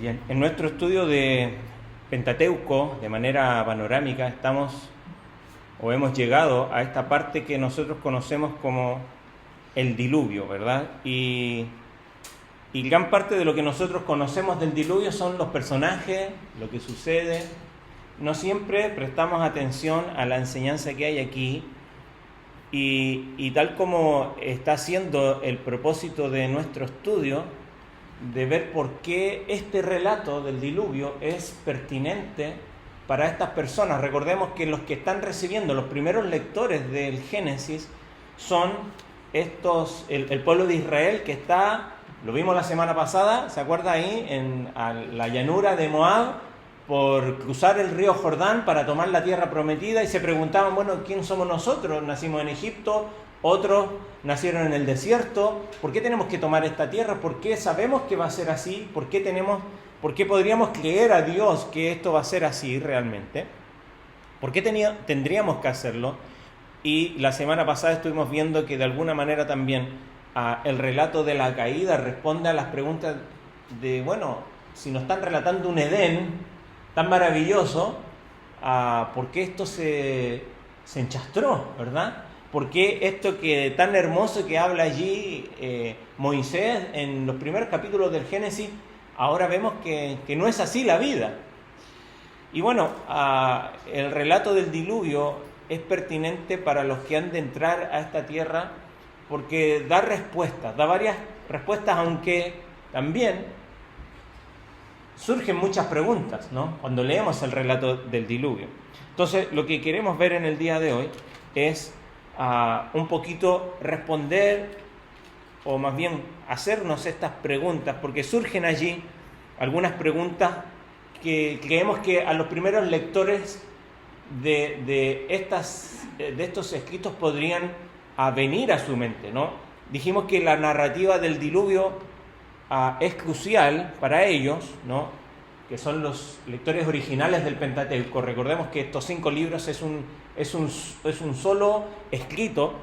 Bien, en nuestro estudio de Pentateuco, de manera panorámica, hemos llegado a esta parte que nosotros conocemos como el diluvio, ¿verdad? Y gran parte de lo que nosotros conocemos del diluvio son los personajes, lo que sucede. No siempre prestamos atención a la enseñanza que hay aquí y tal como está siendo el propósito de nuestro estudio, de ver por qué este relato del diluvio es pertinente para estas personas. Recordemos que los que están recibiendo, los primeros lectores del Génesis, son el pueblo de Israel que está, lo vimos la semana pasada, ¿se acuerda ahí? En la llanura de Moab, por cruzar el río Jordán para tomar la tierra prometida, y se preguntaban, bueno, ¿quién somos nosotros? Nacimos en Egipto, otros nacieron en el desierto. ¿Por qué tenemos que tomar esta tierra? ¿Por qué sabemos que va a ser así? ¿Por qué podríamos creer a Dios que esto va a ser así realmente? ¿Por qué tendríamos que hacerlo? Y la semana pasada estuvimos viendo que de alguna manera también el relato de la caída responde a las preguntas de, bueno, si nos están relatando un Edén tan maravilloso, ¿por qué esto se enchastró, verdad? ¿Por qué esto que tan hermoso que habla allí Moisés en los primeros capítulos del Génesis, ahora vemos que no es así la vida? Y bueno, el relato del diluvio es pertinente para los que han de entrar a esta tierra porque da varias respuestas, aunque también surgen muchas preguntas, ¿no? Cuando leemos el relato del diluvio. Entonces, lo que queremos ver en el día de hoy es un poquito responder, o más bien hacernos estas preguntas, porque surgen allí algunas preguntas que creemos que a los primeros lectores de estos escritos podrían venir a su mente, ¿no? Dijimos que la narrativa del diluvio es crucial para ellos, ¿no? Que son los lectores originales del Pentateuco. Recordemos que estos 5 libros es un solo escrito,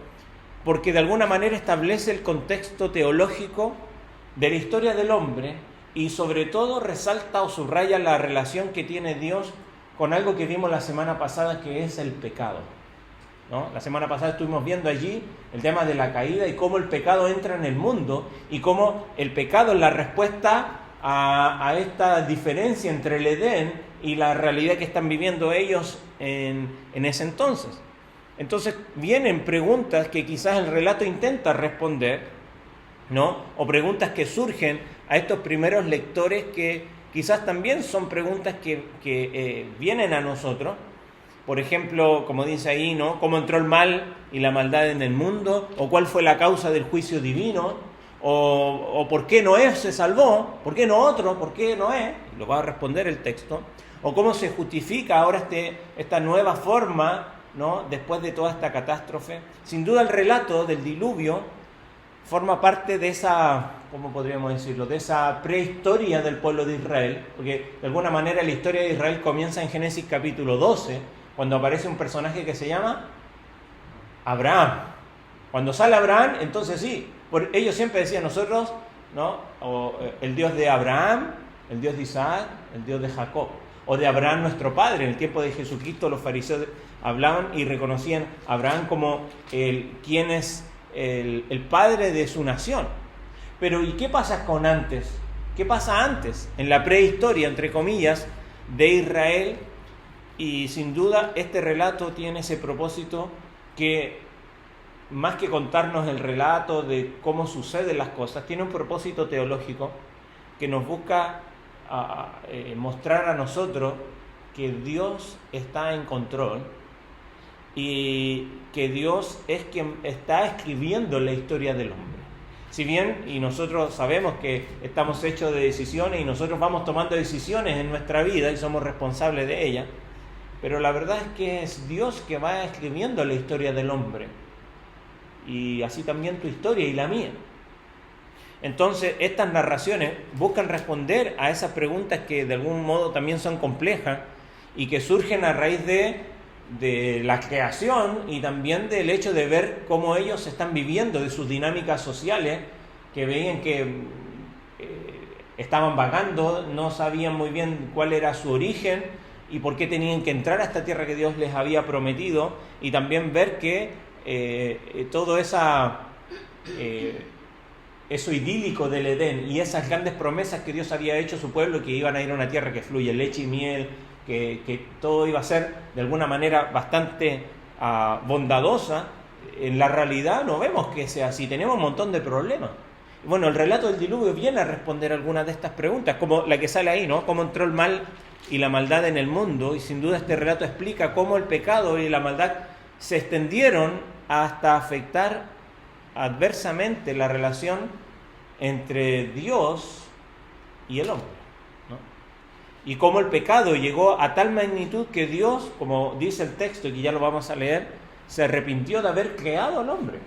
porque de alguna manera establece el contexto teológico de la historia del hombre y sobre todo resalta o subraya la relación que tiene Dios con algo que vimos la semana pasada, que es el pecado, ¿no? La semana pasada estuvimos viendo allí el tema de la caída y cómo el pecado entra en el mundo y cómo el pecado es la respuesta a esta diferencia entre el Edén y la realidad que están viviendo ellos en ese entonces. Entonces vienen preguntas que quizás el relato intenta responder, ¿no? O preguntas que surgen a estos primeros lectores que quizás también son preguntas que vienen a nosotros. Por ejemplo, como dice ahí, ¿no? ¿Cómo entró el mal y la maldad en el mundo? ¿O cuál fue la causa del juicio divino? ¿O por qué Noé se salvó? ¿Por qué no otro? ¿Por qué Noé? Lo va a responder el texto. ¿O cómo se justifica ahora esta nueva forma, ¿no? Después de toda esta catástrofe? Sin duda el relato del diluvio forma parte de esa, ¿cómo podríamos decirlo?, de esa prehistoria del pueblo de Israel, porque de alguna manera la historia de Israel comienza en Génesis capítulo 12, cuando aparece un personaje que se llama Abraham. Cuando sale Abraham, entonces sí, ellos siempre decían nosotros, ¿no? El Dios de Abraham, el Dios de Isaac, el Dios de Jacob, o de Abraham nuestro padre. En el tiempo de Jesucristo los fariseos hablaban y reconocían a Abraham como quien es el padre de su nación. Pero ¿y qué pasa con antes? ¿Qué pasa antes? En la prehistoria, entre comillas, de Israel. Y sin duda este relato tiene ese propósito que, más que contarnos el relato de cómo suceden las cosas, tiene un propósito teológico que nos busca mostrar a nosotros que Dios está en control y que Dios es quien está escribiendo la historia del hombre. Si bien, y nosotros sabemos que estamos hechos de decisiones y nosotros vamos tomando decisiones en nuestra vida y somos responsables de ellas, pero la verdad es que es Dios que va escribiendo la historia del hombre. Y así también tu historia y la mía. Entonces, estas narraciones buscan responder a esas preguntas que de algún modo también son complejas y que surgen a raíz de la creación y también del hecho de ver cómo ellos están viviendo de sus dinámicas sociales, que veían que estaban vagando, no sabían muy bien cuál era su origen y por qué tenían que entrar a esta tierra que Dios les había prometido, y también ver que todo eso idílico del Edén y esas grandes promesas que Dios había hecho a su pueblo, que iban a ir a una tierra que fluye leche y miel, que todo iba a ser de alguna manera bastante bondadosa, en la realidad no vemos que sea así, tenemos un montón de problemas. Bueno, el relato del diluvio viene a responder algunas de estas preguntas, como la que sale ahí, ¿no? Cómo entró el mal y la maldad en el mundo, y sin duda este relato explica cómo el pecado y la maldad se extendieron hasta afectar adversamente la relación entre Dios y el hombre, ¿no? Y cómo el pecado llegó a tal magnitud que Dios, como dice el texto, y que ya lo vamos a leer, se arrepintió de haber creado al hombre.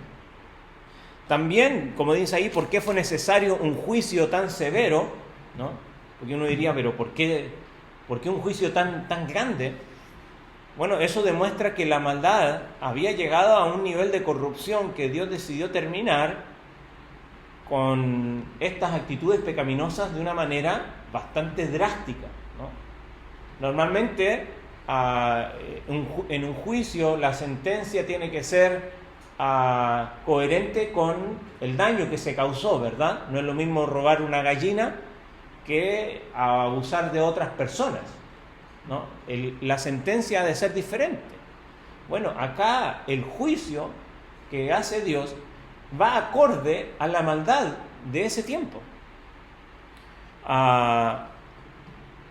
También, como dice ahí, ¿por qué fue necesario un juicio tan severo? ¿No? Porque uno diría, pero ¿por qué un juicio tan grande? Bueno, eso demuestra que la maldad había llegado a un nivel de corrupción que Dios decidió terminar con estas actitudes pecaminosas de una manera bastante drástica, ¿no? Normalmente, en un juicio, la sentencia tiene que ser coherente con el daño que se causó, ¿verdad? No es lo mismo robar una gallina que abusar de otras personas, ¿no? La sentencia ha de ser diferente. Bueno, acá el juicio que hace Dios va acorde a la maldad de ese tiempo.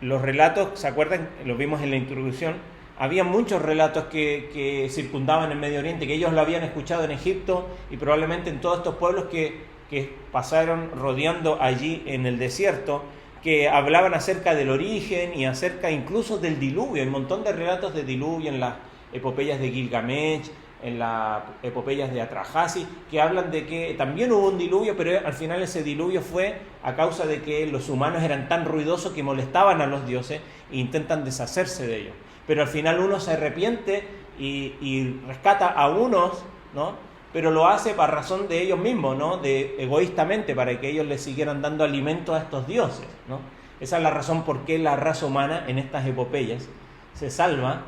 Los relatos, ¿se acuerdan? Los vimos en la introducción. Había muchos relatos que circundaban el Medio Oriente, que ellos lo habían escuchado en Egipto y probablemente en todos estos pueblos que pasaron rodeando allí en el desierto, que hablaban acerca del origen y acerca incluso del diluvio. Hay un montón de relatos de diluvio en las epopeyas de Gilgamesh, en las epopeyas de Atrahasis, que hablan de que también hubo un diluvio, pero al final ese diluvio fue a causa de que los humanos eran tan ruidosos que molestaban a los dioses e intentan deshacerse de ellos. Pero al final uno se arrepiente y rescata a unos, ¿no? Pero lo hace para razón de ellos mismos, ¿no? Egoístamente, para que ellos les siguieran dando alimento a estos dioses, ¿no? Esa es la razón por qué la raza humana en estas epopeyas se salva,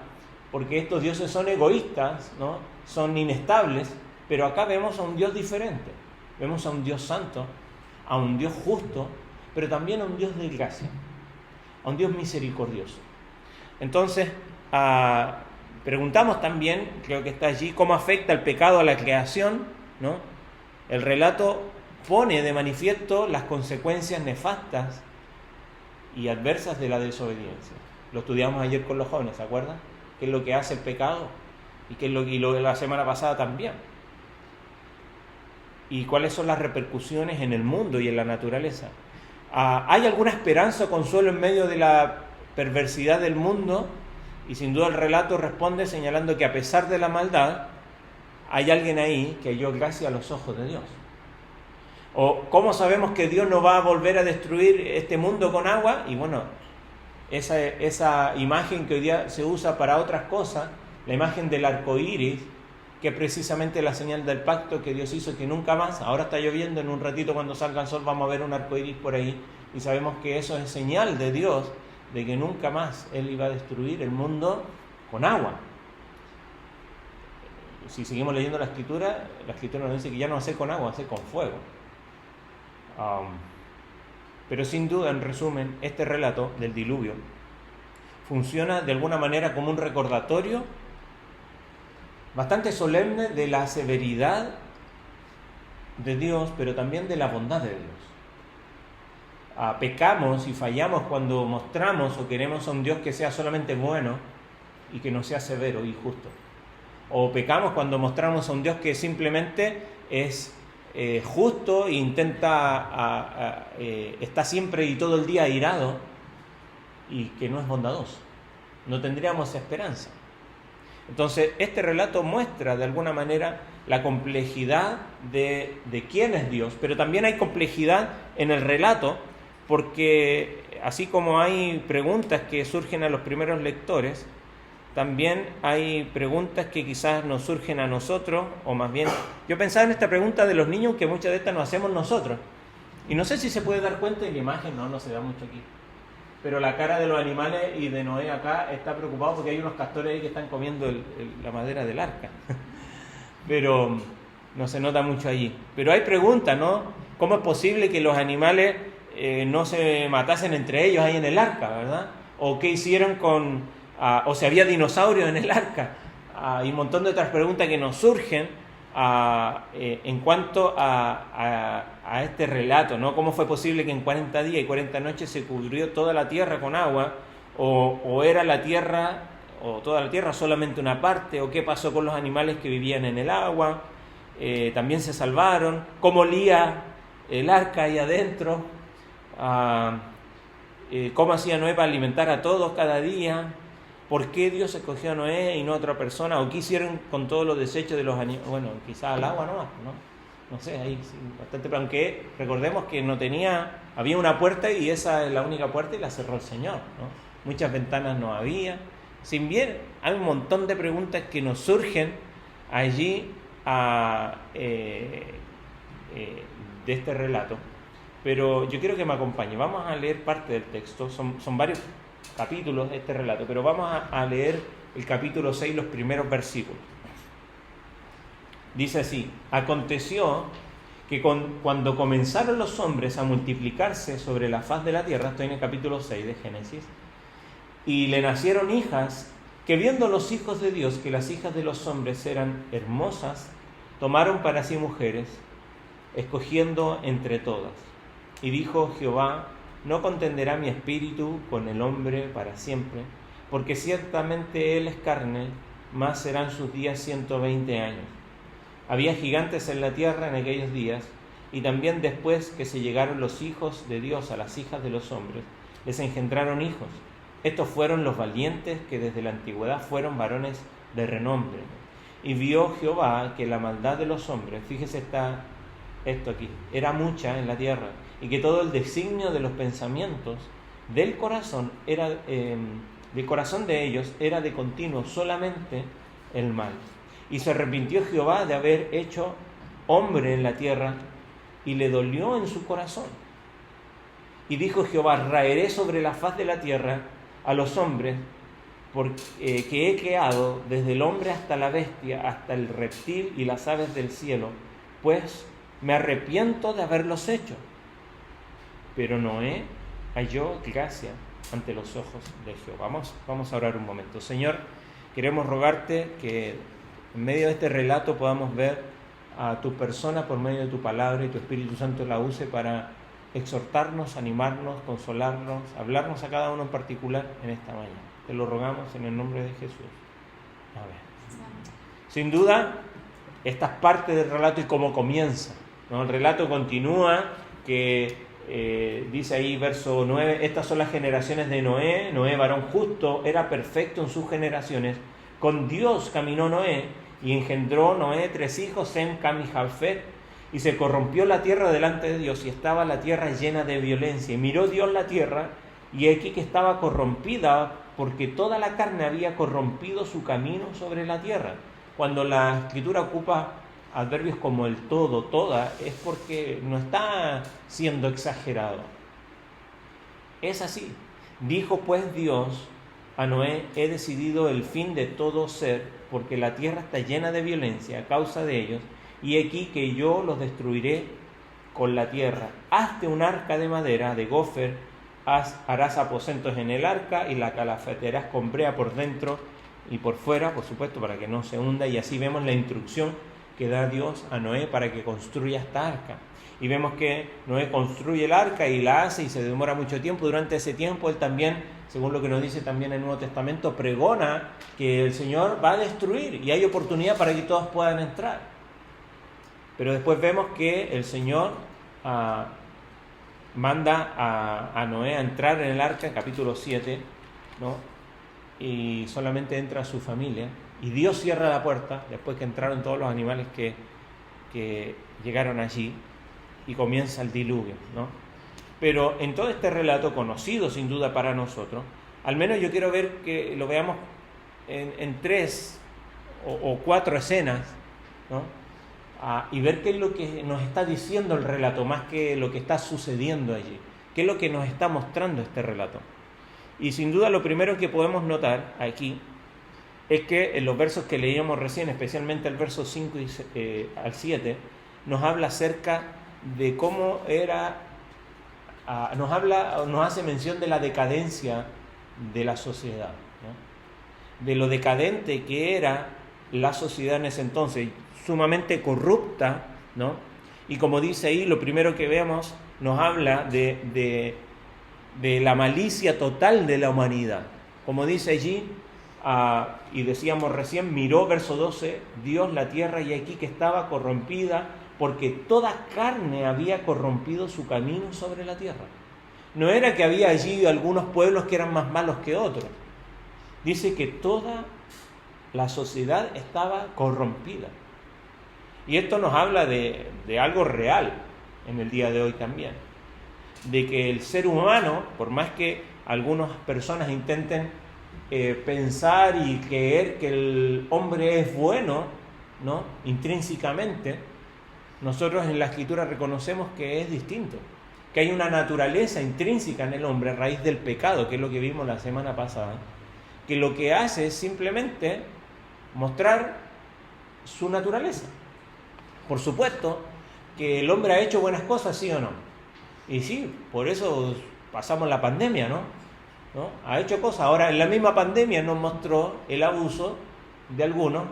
porque estos dioses son egoístas, ¿no? Son inestables, pero acá vemos a un Dios diferente. Vemos a un Dios santo, a un Dios justo, pero también a un Dios de gracia, a un Dios misericordioso. Entonces, preguntamos también, creo que está allí, cómo afecta el pecado a la creación, ¿no? El relato pone de manifiesto las consecuencias nefastas y adversas de la desobediencia. Lo estudiamos ayer con los jóvenes, ¿se acuerdan? ¿Qué es lo que hace el pecado? Y lo de la semana pasada también. Y cuáles son las repercusiones en el mundo y en la naturaleza. ¿Hay alguna esperanza o consuelo en medio de la perversidad del mundo? Y sin duda el relato responde señalando que a pesar de la maldad, hay alguien ahí que halló gracia a los ojos de Dios. ¿O cómo sabemos que Dios no va a volver a destruir este mundo con agua? Y bueno, esa imagen que hoy día se usa para otras cosas, la imagen del arco iris, que es precisamente la señal del pacto que Dios hizo, que nunca más, ahora está lloviendo, en un ratito cuando salga el sol vamos a ver un arco iris por ahí, y sabemos que eso es señal de Dios, de que nunca más Él iba a destruir el mundo con agua. Si seguimos leyendo la escritura nos dice que ya no va a ser con agua, va a ser con fuego. Pero sin duda, en resumen, este relato del diluvio funciona de alguna manera como un recordatorio bastante solemne de la severidad de Dios, pero también de la bondad de Dios. Pecamos y fallamos cuando mostramos o queremos a un Dios que sea solamente bueno y que no sea severo y justo. O pecamos cuando mostramos a un Dios que simplemente es justo e intenta, está siempre y todo el día airado y que no es bondadoso. No tendríamos esperanza. Entonces, este relato muestra de alguna manera la complejidad de quién es Dios, pero también hay complejidad en el relato, porque así como hay preguntas que surgen a los primeros lectores, también hay preguntas que quizás nos surgen a nosotros, o más bien, yo pensaba en esta pregunta de los niños, que muchas de estas nos hacemos nosotros. Y no sé si se puede dar cuenta, en la imagen no se da mucho aquí. Pero la cara de los animales y de Noé acá está preocupado porque hay unos castores ahí que están comiendo la madera del arca. Pero no se nota mucho allí. Pero hay preguntas, ¿no? ¿Cómo es posible que los animales no se matasen entre ellos ahí en el arca, verdad? ¿O qué hicieron o si había dinosaurios en el arca? Y un montón de otras preguntas que nos surgen en cuanto a este relato, ¿no? ¿Cómo fue posible que en 40 días y 40 noches se cubrió toda la tierra con agua? ¿O era la tierra, o toda la tierra solamente una parte? ¿O qué pasó con los animales que vivían en el agua? ¿También se salvaron? ¿Cómo olía el arca ahí adentro? ¿Cómo hacía Noé para alimentar a todos cada día? ¿Por qué Dios escogió a Noé y no a otra persona? ¿O qué hicieron con todos los desechos de los animales? Bueno, quizás al agua nomás, ¿no? No sé, ahí sí, bastante, pero aunque recordemos que había una puerta y esa es la única puerta y la cerró el Señor, ¿no? Muchas ventanas no había. Sin bien, hay un montón de preguntas que nos surgen allí de este relato, pero yo quiero que me acompañe. Vamos a leer parte del texto, son varios capítulos de este relato, pero vamos a leer el capítulo 6, los primeros versículos. Dice así: aconteció que cuando comenzaron los hombres a multiplicarse sobre la faz de la tierra, estoy en el capítulo 6 de Génesis, y le nacieron hijas, que viendo los hijos de Dios que las hijas de los hombres eran hermosas, tomaron para sí mujeres, escogiendo entre todas. Y dijo Jehová: no contenderá mi espíritu con el hombre para siempre, porque ciertamente él es carne, más serán sus días 120 años. Había gigantes en la tierra en aquellos días, y también después que se llegaron los hijos de Dios a las hijas de los hombres, les engendraron hijos. Estos fueron los valientes que desde la antigüedad fueron varones de renombre. Y vio Jehová que la maldad de los hombres, fíjese esto aquí, era mucha en la tierra, y que todo el designio de los pensamientos del corazón de ellos era de continuo solamente el mal. Y se arrepintió Jehová de haber hecho hombre en la tierra, y le dolió en su corazón. Y dijo Jehová: raeré sobre la faz de la tierra a los hombres, porque que he creado desde el hombre hasta la bestia, hasta el reptil y las aves del cielo, pues me arrepiento de haberlos hecho. Pero Noé halló gracia ante los ojos de Jehová. Vamos a orar un momento. Señor, queremos rogarte que en medio de este relato podamos ver a tu persona por medio de tu palabra, y tu Espíritu Santo la use para exhortarnos, animarnos, consolarnos, hablarnos a cada uno en particular en esta mañana. Te lo rogamos en el nombre de Jesús. Amén. Sin duda, esta es parte del relato y cómo comienza, ¿no? El relato continúa, que dice ahí verso 9: estas son las generaciones de Noé. Noé, varón justo, era perfecto en sus generaciones. Con Dios caminó Noé, y engendró Noé 3 hijos, Sem, Cam y Jafet. Y se corrompió la tierra delante de Dios, y estaba la tierra llena de violencia. Y miró Dios la tierra, y aquí que estaba corrompida, porque toda la carne había corrompido su camino sobre la tierra. Cuando la Escritura ocupa adverbios como el todo, toda, es porque no está siendo exagerado. Es así. Dijo pues Dios a Noé: he decidido el fin de todo ser, porque la tierra está llena de violencia a causa de ellos, y aquí que yo los destruiré con la tierra. Hazte un arca de madera, de gofer, harás aposentos en el arca, y la calafatearás con brea por dentro y por fuera, por supuesto, para que no se hunda. Y así vemos la instrucción que da Dios a Noé para que construya esta arca. Y vemos que Noé construye el arca y la hace, y se demora mucho tiempo. Durante ese tiempo él también, según lo que nos dice también el Nuevo Testamento, pregona que el Señor va a destruir, y hay oportunidad para que todos puedan entrar. Pero después vemos que el Señor manda a Noé a entrar en el arca, en capítulo 7, ¿no? Y solamente entra su familia, y Dios cierra la puerta después que entraron todos los animales que llegaron allí, y comienza el diluvio, ¿no? Pero en todo este relato, conocido sin duda para nosotros, al menos yo quiero ver que lo veamos en 3 o 4 escenas, ¿no? y ver qué es lo que nos está diciendo el relato, más que lo que está sucediendo allí. ¿Qué es lo que nos está mostrando este relato? Y sin duda lo primero que podemos notar aquí es que en los versos que leíamos recién, especialmente el verso 5 al 7, nos habla acerca de cómo era, nos hace mención de la decadencia de la sociedad, ¿no? De lo decadente que era la sociedad en ese entonces, sumamente corrupta, ¿no? Y como dice ahí, lo primero que vemos nos habla de la malicia total de la humanidad. Como dice allí, y decíamos recién, miró, verso 12, Dios la tierra y aquí que estaba corrompida, porque toda carne había corrompido su camino sobre la tierra. No era que había allí algunos pueblos que eran más malos que otros. Dice que toda la sociedad estaba corrompida. Y esto nos habla de algo real en el día de hoy también. De que el ser humano, por más que algunas personas intenten pensar y creer que el hombre es bueno, ¿no? Intrínsecamente, nosotros en la Escritura reconocemos que es distinto, que hay una naturaleza intrínseca en el hombre a raíz del pecado, que es lo que vimos la semana pasada, que lo que hace es simplemente mostrar su naturaleza. Por supuesto que el hombre ha hecho buenas cosas, ¿sí o no? Y sí, por eso pasamos la pandemia, ¿no? Ha hecho cosas. Ahora, en la misma pandemia nos mostró el abuso de algunos,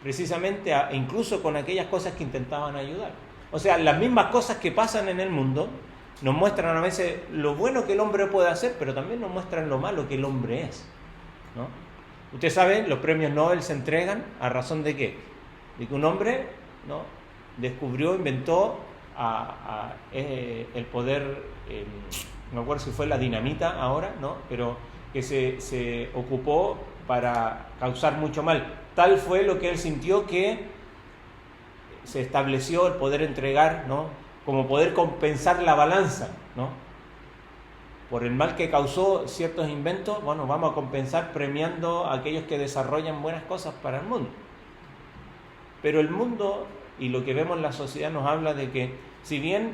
precisamente incluso con aquellas cosas que intentaban ayudar. O sea, las mismas cosas que pasan en el mundo nos muestran a veces lo bueno que el hombre puede hacer, pero también nos muestran lo malo que el hombre es, ¿no? Ustedes saben, los premios Nobel se entregan a razón de ¿qué? De que un hombre, ¿no?, descubrió, inventó el poder, no me acuerdo si fue la dinamita ahora, ¿no?, pero que se ocupó para causar mucho mal. Tal fue lo que él sintió que se estableció el poder entregar, ¿no?, como poder compensar la balanza, ¿no?, por el mal que causó ciertos inventos. Bueno, vamos a compensar premiando a aquellos que desarrollan buenas cosas para el mundo. Pero el mundo y lo que vemos en la sociedad nos habla de que si bien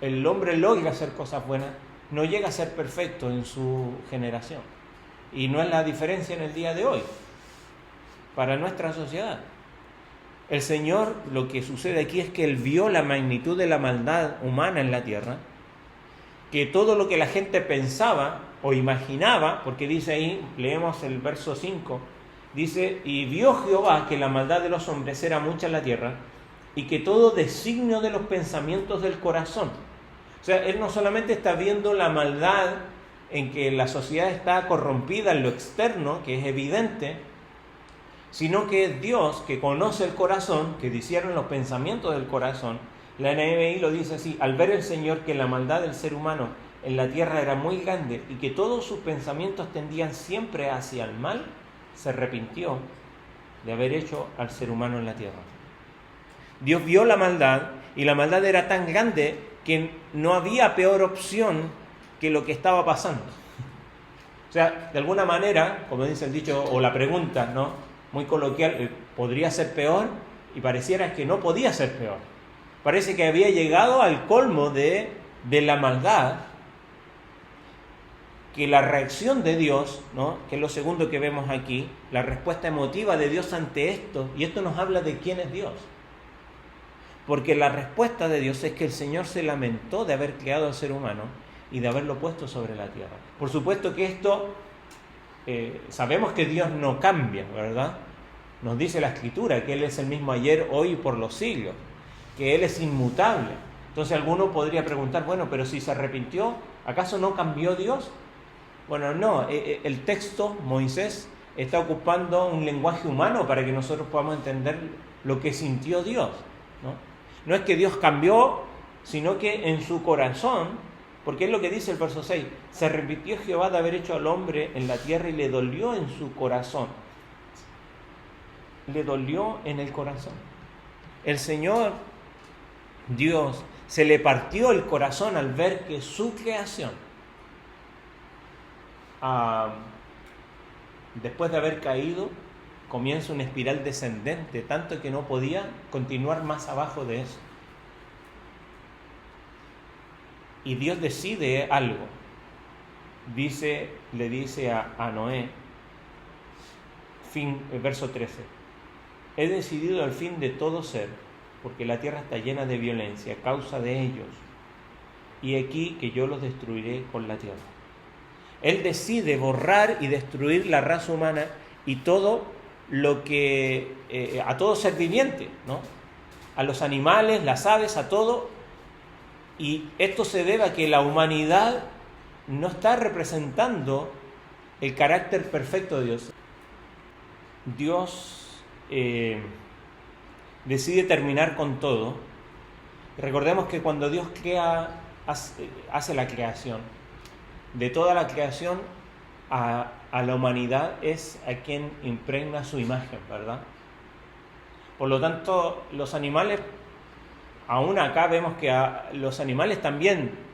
el hombre logra hacer cosas buenas, no llega a ser perfecto en su generación. Y no es la diferencia en el día de hoy para nuestra sociedad. El Señor, lo que sucede aquí es que Él vio la magnitud de la maldad humana en la tierra, que todo lo que la gente pensaba o imaginaba, porque dice ahí, leemos el verso 5, dice, y vio Jehová que la maldad de los hombres era mucha en la tierra, y que todo designio de los pensamientos del corazón. O sea, Él no solamente está viendo la maldad en que la sociedad está corrompida en lo externo, que es evidente, sino que es Dios que conoce el corazón, que discierne los pensamientos del corazón. La NBI lo dice así: al ver el Señor que la maldad del ser humano en la tierra era muy grande y que todos sus pensamientos tendían siempre hacia el mal, se arrepintió de haber hecho al ser humano en la tierra. Dios vio la maldad y la maldad era tan grande que no había peor opción que lo que estaba pasando. O sea, de alguna manera, como dice el dicho o la pregunta, ¿no?, muy coloquial, ¿podría ser peor? Y pareciera que no podía ser peor. Parece que había llegado al colmo de la maldad, que la reacción de Dios, ¿no?, que es lo segundo que vemos aquí, la respuesta emotiva de Dios ante esto, y esto nos habla de quién es Dios. Porque la respuesta de Dios es que el Señor se lamentó de haber creado al ser humano y de haberlo puesto sobre la tierra. Por supuesto que esto, sabemos que Dios no cambia, ¿verdad? Nos dice la Escritura que Él es el mismo ayer, hoy y por los siglos, que Él es inmutable. Entonces alguno podría preguntar, bueno, pero si se arrepintió, ¿acaso no cambió Dios? Bueno, no, el texto, Moisés, está ocupando un lenguaje humano para que nosotros podamos entender lo que sintió Dios, ¿no? No es que Dios cambió, sino que en su corazón, porque es lo que dice el verso 6, se arrepintió Jehová de haber hecho al hombre en la tierra y le dolió en su corazón. Le dolió en el corazón. El Señor, Dios, se le partió el corazón al ver que su creación, después de haber caído, comienza una espiral descendente, tanto que no podía continuar más abajo de eso. Y Dios decide algo. Le dice a Noé, verso 13, he decidido el fin de todo ser, porque la tierra está llena de violencia a causa de ellos, y aquí que yo los destruiré con la tierra. Él decide borrar y destruir la raza humana y todo lo que, a todo ser viviente, ¿no? A los animales, las aves, a todo. Y esto se debe a que la humanidad no está representando el carácter perfecto de Dios. Dios decide terminar con todo. Recordemos que cuando Dios hace la creación, de toda la creación a la humanidad es a quien impregna su imagen, ¿verdad? Por lo tanto, los animales, aún acá vemos que los animales también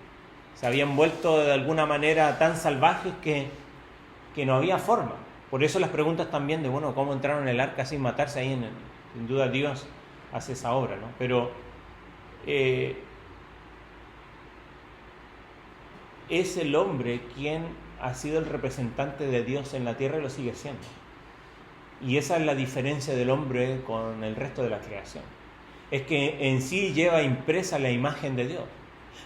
se habían vuelto de alguna manera tan salvajes que no había forma. Por eso las preguntas también de, bueno, ¿cómo entraron en el arca sin matarse ahí? Sin duda Dios hace esa obra, ¿no? Pero es el hombre quien ha sido el representante de Dios en la tierra y lo sigue siendo. Y esa es la diferencia del hombre con el resto de la creación. Es que en sí lleva impresa la imagen de Dios.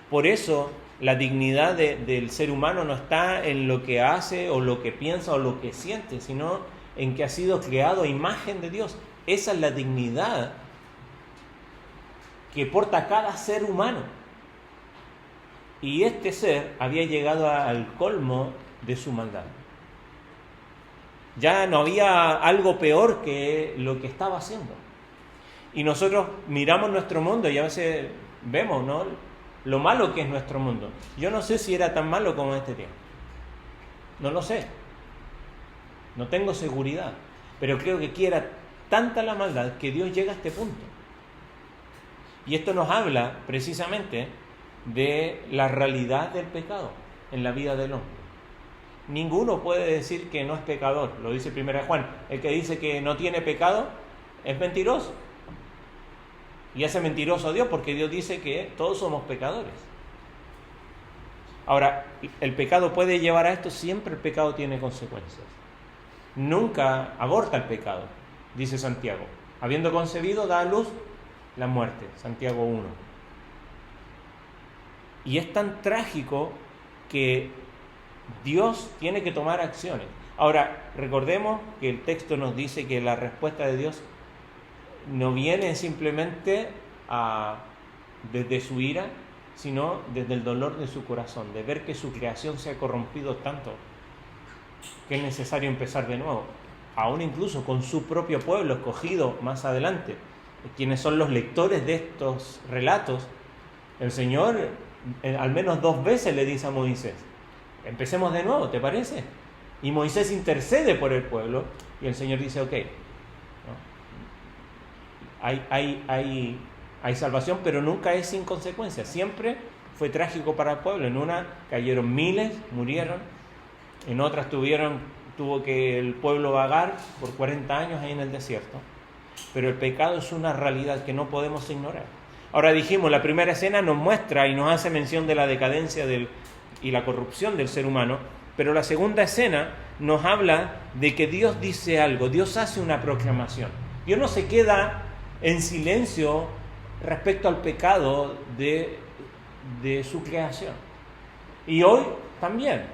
Por eso la dignidad del ser humano no está en lo que hace o lo que piensa o lo que siente, sino en que ha sido creado a imagen de Dios. Esa es la dignidad que porta cada ser humano. Y este ser había llegado al colmo de su maldad. Ya no había algo peor que lo que estaba haciendo. Y nosotros miramos nuestro mundo y a veces vemos, ¿no?, lo malo que es nuestro mundo. Yo no sé si era tan malo como este tiempo. No lo sé. No tengo seguridad. Pero creo que aquí era tanta la maldad que Dios llega a este punto. Y esto nos habla precisamente de la realidad del pecado en la vida del hombre. Ninguno puede decir que no es pecador. Lo dice 1 Juan. El que dice que no tiene pecado es mentiroso. Y hace mentiroso a Dios, porque Dios dice que todos somos pecadores. Ahora, ¿el pecado puede llevar a esto? Siempre el pecado tiene consecuencias. Nunca aborta el pecado, dice Santiago. Habiendo concebido, da a luz la muerte, Santiago 1. Y es tan trágico que Dios tiene que tomar acciones. Ahora, recordemos que el texto nos dice que la respuesta de Dios no viene simplemente desde su ira, sino desde el dolor de su corazón, de ver que su creación se ha corrompido tanto que es necesario empezar de nuevo, aún incluso con su propio pueblo escogido más adelante, quienes son los lectores de estos relatos. El Señor al menos 2 veces le dice a Moisés, empecemos de nuevo, ¿te parece? Y Moisés intercede por el pueblo y el Señor dice, ok, hay salvación, pero nunca es sin consecuencias. Siempre fue trágico para el pueblo. En una cayeron miles, murieron. En otras tuvo que el pueblo vagar por 40 años ahí en el desierto. Pero el pecado es una realidad que no podemos ignorar. Ahora dijimos, la primera escena nos muestra y nos hace mención de la decadencia y la corrupción del ser humano. Pero la segunda escena nos habla de que Dios dice algo. Dios hace una proclamación. Dios no se queda en silencio respecto al pecado de su creación. Y hoy también.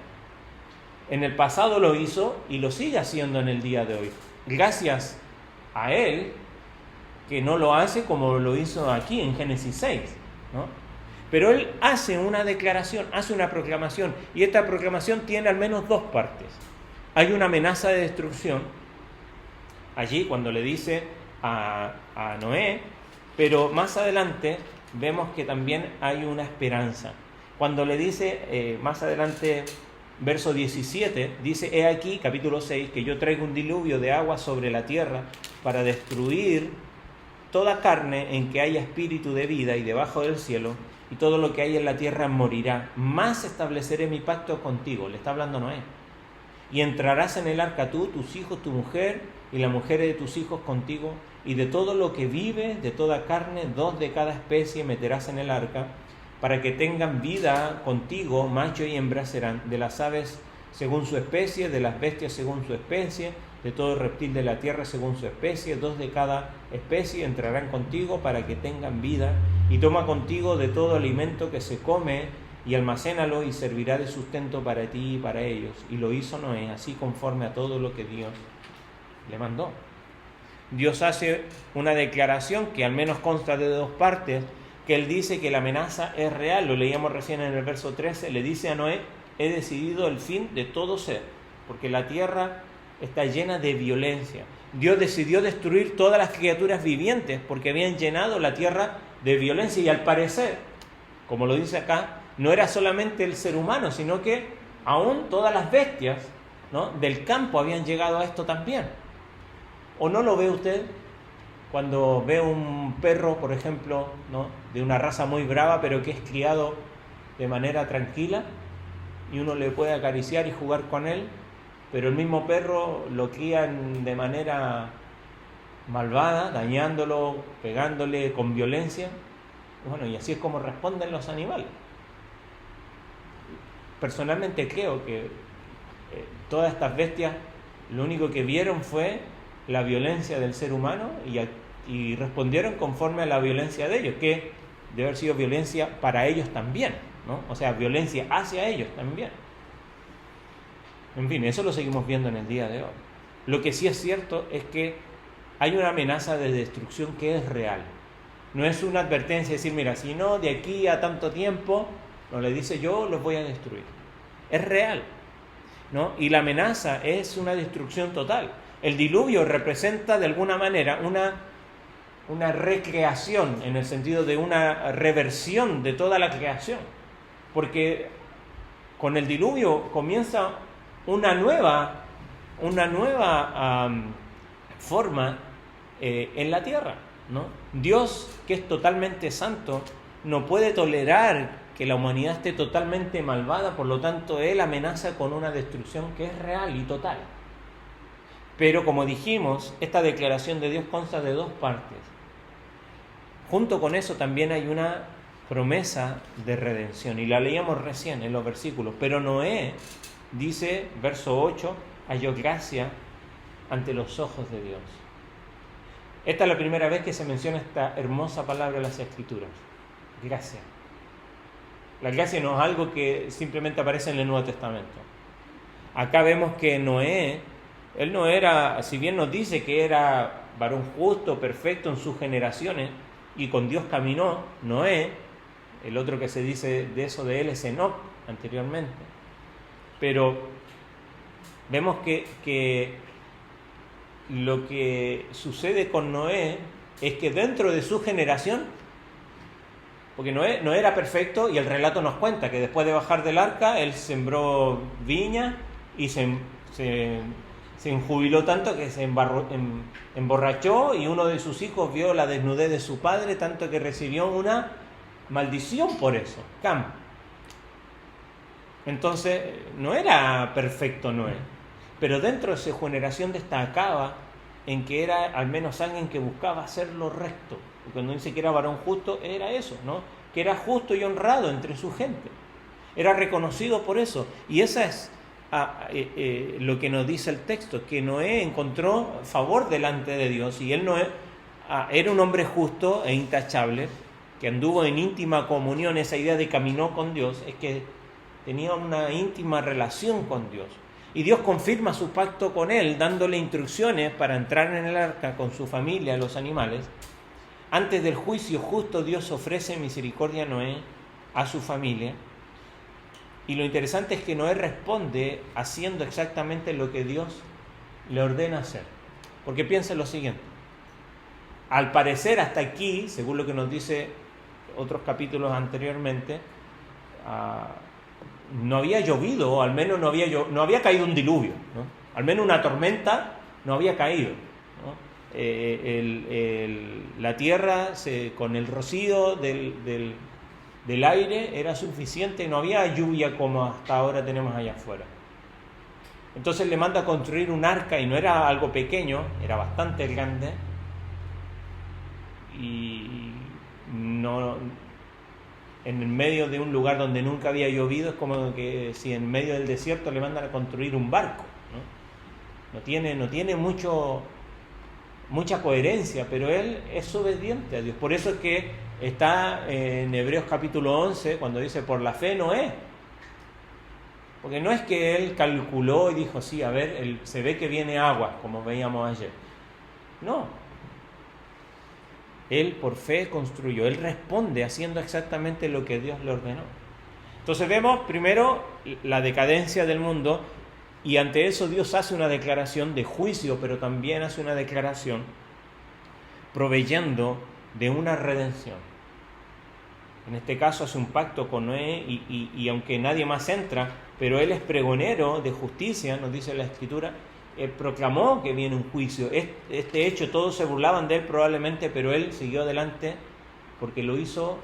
En el pasado lo hizo y lo sigue haciendo en el día de hoy. Gracias a Él, que no lo hace como lo hizo aquí en Génesis 6, ¿no? Pero Él hace una declaración, hace una proclamación, y esta proclamación tiene al menos 2 partes. Hay una amenaza de destrucción, allí cuando le dice a Noé, pero más adelante vemos que también hay una esperanza. Cuando le dice, más adelante, verso 17, dice, he aquí, capítulo 6, que yo traigo un diluvio de agua sobre la tierra para destruir toda carne en que haya espíritu de vida y debajo del cielo, y todo lo que hay en la tierra morirá. Más estableceré mi pacto contigo. Le está hablando Noé. y entrarás en el arca tú, tus hijos, tu mujer y las mujeres de tus hijos contigo, y de todo lo que vive, de toda carne, 2 de cada especie meterás en el arca, para que tengan vida contigo, macho y hembra serán, de las aves según su especie, de las bestias según su especie, de todo reptil de la tierra según su especie, 2 de cada especie entrarán contigo para que tengan vida, y toma contigo de todo alimento que se come, y almacénalo, y servirá de sustento para ti y para ellos. Y lo hizo Noé, así conforme a todo lo que Dios le mandó. Dios hace una declaración que al menos consta de 2 partes, que él dice que la amenaza es real, lo leíamos recién en el verso 13, le dice a Noé: he decidido el fin de todo ser, porque la tierra está llena de violencia. Dios decidió destruir todas las criaturas vivientes porque habían llenado la tierra de violencia, y al parecer, como lo dice acá, no era solamente el ser humano, sino que aún todas las bestias, ¿no?, del campo habían llegado a esto también. ¿O no lo ve usted cuando ve un perro, por ejemplo, ¿no?, de una raza muy brava, pero que es criado de manera tranquila, y uno le puede acariciar y jugar con él, pero el mismo perro lo crían de manera malvada, dañándolo, pegándole con violencia? Bueno, y así es como responden los animales. Personalmente creo que todas estas bestias lo único que vieron fue la violencia del ser humano y respondieron conforme a la violencia de ellos, que debe haber sido violencia para ellos también, ¿no? O sea, violencia hacia ellos también. En fin, eso lo seguimos viendo en el día de hoy. Lo que sí es cierto es que hay una amenaza de destrucción que es real. No es una advertencia de decir, mira, si no, de aquí a tanto tiempo, no, le dice, yo los voy a destruir. Es real, ¿no? Y la amenaza es una destrucción total. El diluvio representa de alguna manera una recreación, en el sentido de una reversión de toda la creación. Porque con el diluvio comienza una nueva forma en la tierra, ¿no? Dios, que es totalmente santo, no puede tolerar que la humanidad esté totalmente malvada, por lo tanto Él amenaza con una destrucción que es real y total. Pero como dijimos, esta declaración de Dios consta de 2 partes. Junto con eso también hay una promesa de redención, y la leíamos recién en los versículos. Pero Noé, dice, verso 8, halló gracia ante los ojos de Dios. Esta es la primera vez que se menciona esta hermosa palabra en las Escrituras, gracia. La gracia no es algo que simplemente aparece en el Nuevo Testamento. Acá vemos que Noé, él no era, si bien nos dice que era varón justo, perfecto en sus generaciones, y con Dios caminó, Noé, el otro que se dice de eso de él es Enoc anteriormente. Pero vemos que lo que sucede con Noé es que dentro de su generación, porque Noé no era perfecto, y el relato nos cuenta que después de bajar del arca, él sembró viña y se enjubiló tanto que se emborrachó, y uno de sus hijos vio la desnudez de su padre, tanto que recibió una maldición por eso, Cam. Entonces, no era perfecto Noé, pero dentro de su generación destacaba en que era al menos alguien que buscaba hacer lo recto. Y cuando dice que era varón justo, era eso, ¿no? Que era justo y honrado entre su gente. Era reconocido por eso. Y esa es lo que nos dice el texto, que Noé encontró favor delante de Dios. Y él era un hombre justo e intachable, que anduvo en íntima comunión. Esa idea de caminó con Dios es que tenía una íntima relación con Dios. Y Dios confirma su pacto con él, dándole instrucciones para entrar en el arca con su familia, los animales. Antes del juicio justo, Dios ofrece misericordia a Noé, a su familia. Y lo interesante es que Noé responde haciendo exactamente lo que Dios le ordena hacer. Porque piensa en lo siguiente. Al parecer hasta aquí, según lo que nos dice otros capítulos anteriormente, no había llovido, o al menos no había caído un diluvio, ¿no? Al menos una tormenta no había caído, ¿no? La tierra con el rocío del aire era suficiente, no había lluvia como hasta ahora tenemos allá afuera. Entonces le manda a construir un arca, y no era algo pequeño, era bastante grande. Y no, en el medio de un lugar donde nunca había llovido, es como que si en medio del desierto le mandan a construir un barco, ¿no? No tiene mucha coherencia, pero él es obediente a Dios. Por eso es que está en Hebreos capítulo 11, cuando dice, por la fe Noé. Porque no es que él calculó y dijo, sí, a ver, se ve que viene agua, como veíamos ayer. No. Él por fe construyó, él responde haciendo exactamente lo que Dios le ordenó. Entonces vemos primero la decadencia del mundo, y ante eso Dios hace una declaración de juicio, pero también hace una declaración proveyendo de una redención. En este caso hace un pacto con Noé, y aunque nadie más entra, pero él es pregonero de justicia, nos dice la Escritura. Él proclamó que viene un juicio. Este hecho, todos se burlaban de él probablemente, pero él siguió adelante porque lo hizo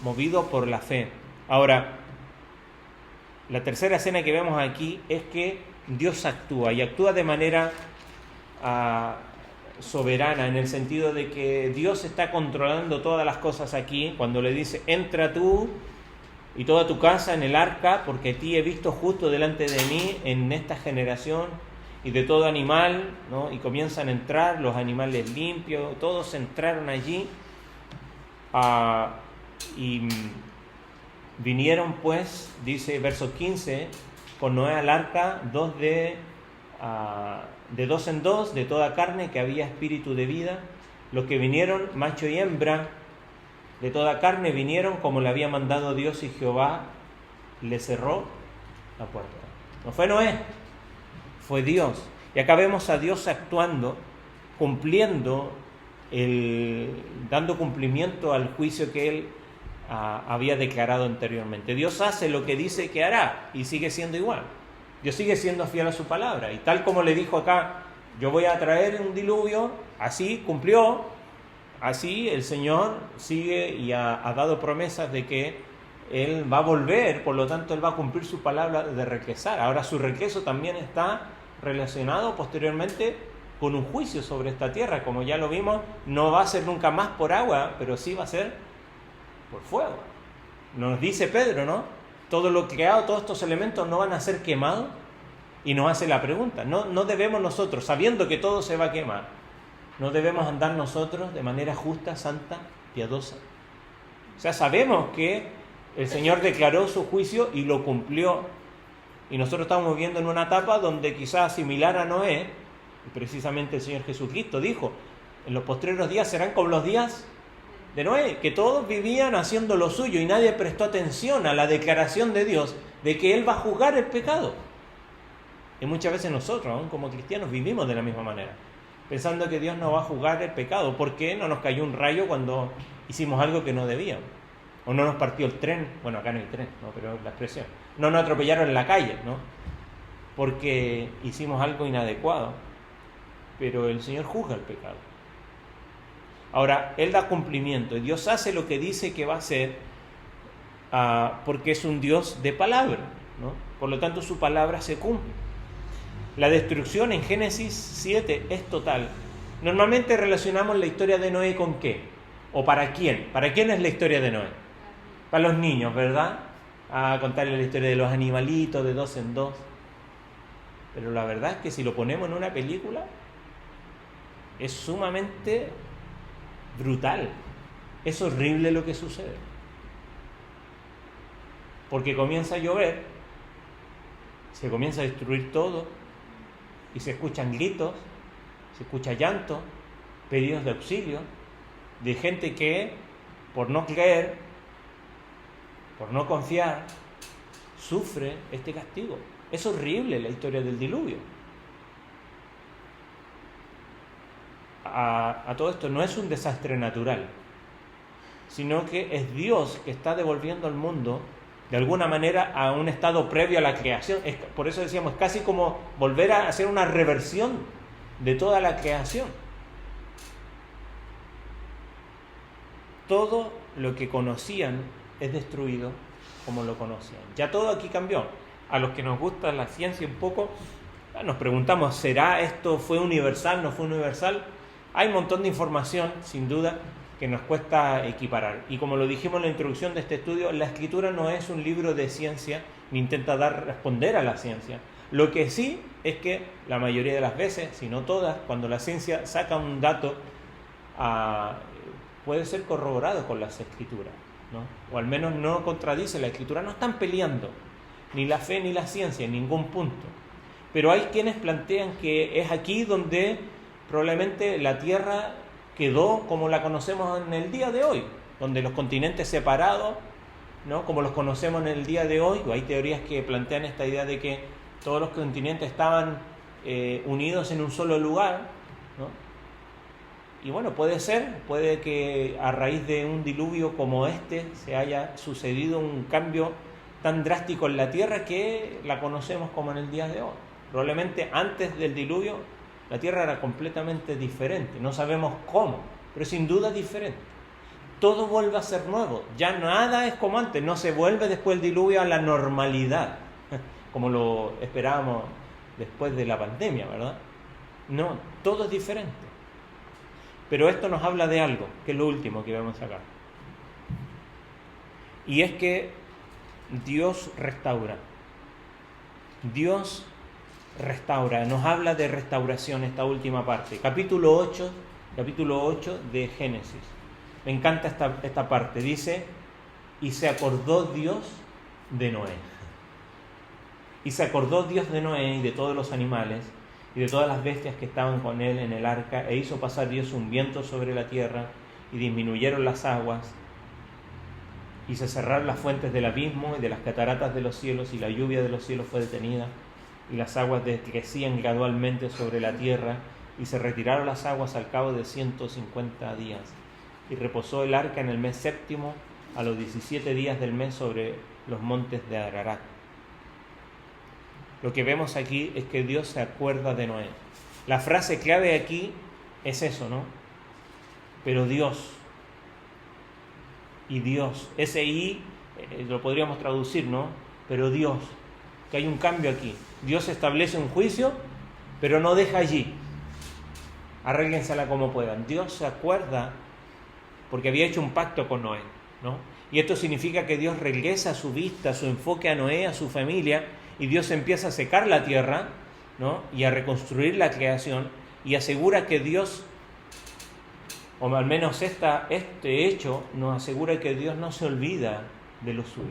movido por la fe. Ahora, la tercera escena que vemos aquí es que Dios actúa, y actúa de manera soberana, en el sentido de que Dios está controlando todas las cosas aquí, cuando le dice, entra tú y toda tu casa en el arca, porque a ti he visto justo delante de mí en esta generación, y de todo animal, ¿no? Y comienzan a entrar los animales limpios, todos entraron allí, y vinieron pues, dice verso 15, con Noé al arca, de dos en dos, de toda carne, que había espíritu de vida. Los que vinieron, macho y hembra, de toda carne vinieron, como le había mandado Dios, y Jehová le cerró la puerta. No fue Noé, fue Dios. Y acá vemos a Dios actuando, cumpliendo, dando cumplimiento al juicio que él había declarado anteriormente. Dios hace lo que dice que hará, y sigue siendo igual. Dios sigue siendo fiel a su palabra, y tal como le dijo acá, yo voy a traer un diluvio, así cumplió. Así el Señor sigue y ha dado promesas de que Él va a volver, por lo tanto Él va a cumplir su palabra de regresar. Ahora su regreso también está relacionado posteriormente con un juicio sobre esta tierra. Como ya lo vimos, no va a ser nunca más por agua, pero sí va a ser por fuego. Nos dice Pedro, ¿no? Todo lo creado, todos estos elementos no van a ser quemados, y nos hace la pregunta. No debemos nosotros, sabiendo que todo se va a quemar, no debemos andar nosotros de manera justa, santa, piadosa. O sea, sabemos que el Señor declaró su juicio y lo cumplió. Y nosotros estamos viviendo en una etapa donde quizás similar a Noé, y precisamente el Señor Jesucristo dijo, en los postreros días serán como los días de Noé, que todos vivían haciendo lo suyo y nadie prestó atención a la declaración de Dios de que Él va a juzgar el pecado. Y muchas veces nosotros, aún como cristianos, vivimos de la misma manera, pensando que Dios no va a juzgar el pecado. ¿Por qué no nos cayó un rayo cuando hicimos algo que no debíamos? O no nos partió el tren, bueno, acá no hay tren, ¿no? Pero la expresión. No nos atropellaron en la calle, ¿no? Porque hicimos algo inadecuado. Pero el Señor juzga el pecado. Ahora, Él da cumplimiento, y Dios hace lo que dice que va a hacer, porque es un Dios de palabra, ¿no? Por lo tanto, su palabra se cumple. La destrucción en Génesis 7 es total. Normalmente relacionamos la historia de Noé con ¿qué? ¿O para quién? ¿Para quién es la historia de Noé? Para los niños, ¿verdad? A contarles la historia de los animalitos de dos en dos. Pero la verdad es que si lo ponemos en una película, es sumamente brutal. Es horrible lo que sucede. Porque comienza a llover, se comienza a destruir todo, y se escuchan gritos, se escucha llanto, pedidos de auxilio, de gente que, por no creer, por no confiar, sufre este castigo. Es horrible la historia del diluvio. A todo esto no es un desastre natural, sino que es Dios que está devolviendo al mundo de alguna manera a un estado previo a la creación. Por eso decíamos, casi como volver a hacer una reversión de toda la creación. Todo lo que conocían es destruido como lo conocían. Ya todo aquí cambió. A los que nos gusta la ciencia un poco, Nos preguntamos, ¿será esto, fue universal, no fue universal? Hay un montón de información, sin duda, que nos cuesta equiparar. Y como lo dijimos en la introducción de este estudio, la Escritura no es un libro de ciencia, ni intenta responder a la ciencia. Lo que sí es que la mayoría de las veces, si no todas, cuando la ciencia saca un dato, puede ser corroborado con las Escrituras, ¿no? O al menos no contradice la Escritura. No están peleando ni la fe ni la ciencia en ningún punto. Pero hay quienes plantean que es aquí donde probablemente la Tierra quedó como la conocemos en el día de hoy, donde los continentes separados, ¿no?, como los conocemos en el día de hoy. Hay teorías que plantean esta idea de que todos los continentes estaban unidos en un solo lugar, ¿no? Y bueno, puede que a raíz de un diluvio como este se haya sucedido un cambio tan drástico en la Tierra que la conocemos como en el día de hoy. Probablemente antes del diluvio la Tierra era completamente diferente, no sabemos cómo, pero sin duda diferente. Todo vuelve a ser nuevo, ya nada es como antes, no se vuelve después del diluvio a la normalidad, como lo esperábamos después de la pandemia, ¿verdad? No, todo es diferente. Pero esto nos habla de algo, que es lo último que vamos a sacar. Y es que Dios restaura. Dios restaura, nos habla de restauración esta última parte. Capítulo 8 de Génesis. Me encanta esta parte. Dice, y se acordó Dios de Noé. Y se acordó Dios de Noé y de todos los animales y de todas las bestias que estaban con él en el arca, e hizo pasar Dios un viento sobre la tierra, y disminuyeron las aguas, y se cerraron las fuentes del abismo y de las cataratas de los cielos, y la lluvia de los cielos fue detenida, y las aguas decrecían gradualmente sobre la tierra, y se retiraron las aguas al cabo de 150 días. Y reposó el arca en el mes séptimo, a los 17 días del mes, sobre los montes de Ararat. Lo que vemos aquí es que Dios se acuerda de Noé. La frase clave aquí es eso, ¿no? Pero Dios. Y Dios. Ese I lo podríamos traducir, ¿no? Pero Dios. Que hay un cambio aquí. Dios establece un juicio, pero no deja allí. Arréglensela como puedan. Dios se acuerda porque había hecho un pacto con Noé, ¿no? Y esto significa que Dios regresa su vista, su enfoque a Noé, a su familia, y Dios empieza a secar la tierra, ¿no?, y a reconstruir la creación, y asegura que Dios, o al menos este hecho nos asegura que Dios no se olvida de los suyos.